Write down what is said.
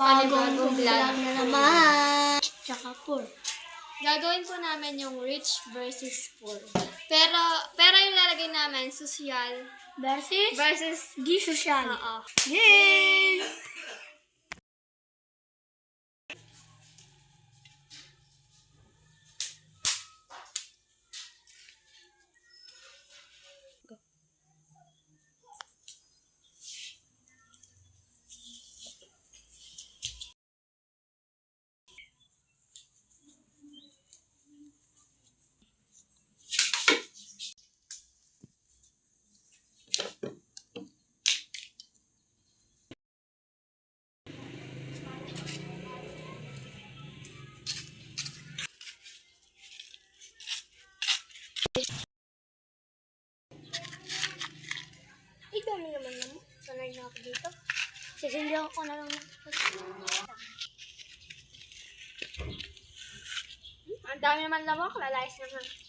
panibagong vlog na naman. Tsaka poor. Gagawin po namin yung rich versus poor. Pero yung lalagay namin, social Versus di social. Oo. Yay! Ikaw mo naman naman. Sanay na ako dito. Sisindihan ko na lang. Ang dami naman lamok, lalayas naman.